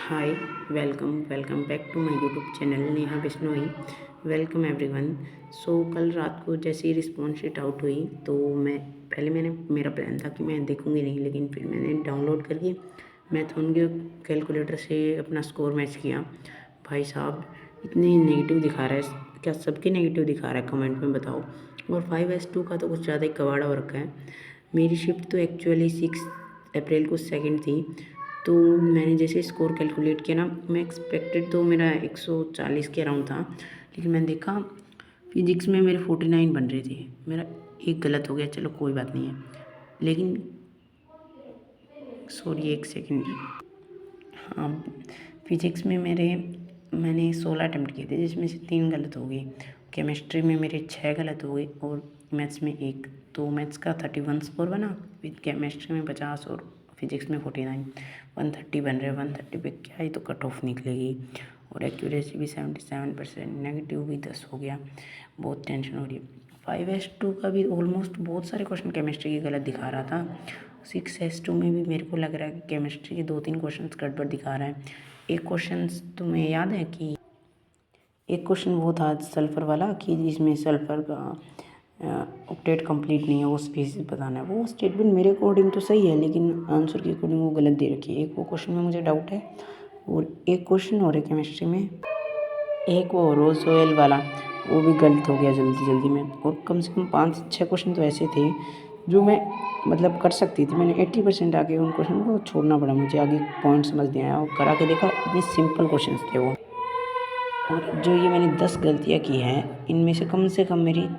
Hi, welcome welcome back to my YouTube channel Neha Bishnoi. Welcome everyone. कल रात को जैसे ही रिस्पॉन्स शीट आउट हुई तो मैंने मेरा प्लान था कि मैं देखूंगी नहीं, लेकिन फिर मैंने डाउनलोड करके मैथन के कैलकुलेटर से अपना स्कोर मैच किया। भाई साहब, इतने नेगेटिव दिखा रहा है, क्या सबके नेगेटिव दिखा रहा है? कमेंट में बताओ। और 5S2 का तो कुछ ज़्यादा ही कबाड़ा हो रखा है। मेरी शिफ्ट तो एक्चुअली 6 अप्रैल को सेकंड थी। तो मैंने जैसे स्कोर कैलकुलेट किया ना, मैं एक्सपेक्टेड तो मेरा 140 के अराउंड था, लेकिन मैंने देखा फिजिक्स में मेरे 49 बन रहे थे। मेरा एक गलत हो गया, चलो कोई बात नहीं है। लेकिन सॉरी, एक सेकंड। हाँ, फिजिक्स में मैंने 16 अटैम्प्ट किए थे, जिसमें से 3 गलत हो गई। केमिस्ट्री में मेरे 6 गलत हो गए और मैथ्स में 1। तो मैथ्स का 31 स्कोर बना, विद केमिस्ट्री में 50 और फिजिक्स में 49। 130 बन रहे। 130 पे क्या ही तो कट ऑफ निकलेगी। और एक्यूरेसी भी 77%, नेगेटिव भी 10 हो गया। बहुत टेंशन हो रही है। 5S2 का भी ऑलमोस्ट बहुत सारे क्वेश्चन केमिस्ट्री के गलत दिखा रहा था। 6S2 में भी मेरे को लग रहा है कि केमिस्ट्री के 2-3 क्वेश्चन गड़बड़ दिखा रहा है। एक क्वेश्चन तुम्हें याद है कि एक क्वेश्चन वो था सल्फ़र वाला, कि जिसमें सल्फ़र का ऑक्टेट कंप्लीट नहीं है, वो स्पीसीज बताना है। वो स्टेटमेंट मेरे अकॉर्डिंग तो सही है, लेकिन आंसर के अकॉर्डिंग वो गलत दे रखी है। एक वो क्वेश्चन में मुझे डाउट है, और एक क्वेश्चन और है केमिस्ट्री में, एक वो रोज ऑयल वाला, वो भी गलत हो गया जल्दी जल्दी में। और कम से कम 5-6 क्वेश्चन तो ऐसे थे जो मैं मतलब कर सकती थी। मैंने 80% आके उन क्वेश्चन को छोड़ना पड़ा मुझे, आगे पॉइंट समझ नहीं आया। और करा के देखा, इतने सिंपल क्वेश्चन थे वो। और जो ये मैंने 10 गलतियाँ की हैं, इनमें से कम मेरी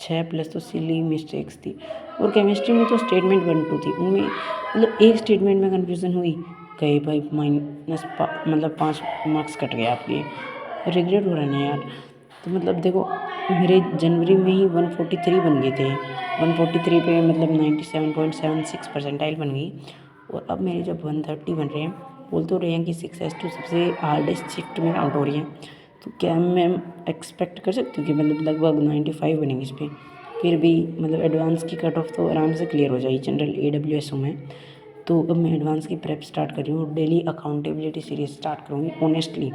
6 प्लस तो सिली मिस्टेक्स थी। और केमिस्ट्री में तो स्टेटमेंट 1-2 थी, उनमें मतलब एक स्टेटमेंट में कन्फ्यूज़न हुई, गए भाई माइनस मतलब 5 मार्क्स कट गया आपके। रिग्रेट हो रहा है ना यार। तो मतलब देखो, मेरे जनवरी में ही 143 बन गए थे। 143 पे मतलब 97.76 परसेंटाइल बन गई। और अब मेरे जब 130 बन रहे हैं, बोल तो रहे हैं कि 6S2 सबसे हार्डेस्ट शिफ्ट में आउट हो रही है। तो क्या मैं एक्सपेक्ट कर सकती हूँ कि मतलब लगभग 95 बनेंगे इस पर? फिर भी मतलब एडवांस की कट ऑफ तो आराम से क्लियर हो जाएगी। जनरल AWS हूँ मैं, तो अब मैं एडवांस की प्रेप स्टार्ट कर रही हूँ। डेली अकाउंटेबिलिटी सीरीज स्टार्ट करूँगी ऑनेस्टली।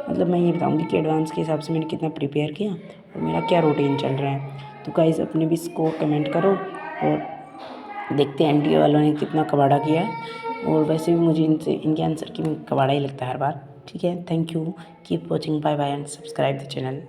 मतलब मैं ये बताऊँगी कि एडवांस के हिसाब से मैंने कितना प्रिपेयर किया और मेरा क्या रूटीन चल रहा है। तो गाइस, अपने भी स्कोर कमेंट करो, और देखते हैं MDA वालों ने कितना कबाड़ा किया है। और वैसे भी मुझे इनके आंसर की कबाड़ा ही लगता है हर बार। ठीक है, thank you, keep watching, bye bye and subscribe the channel.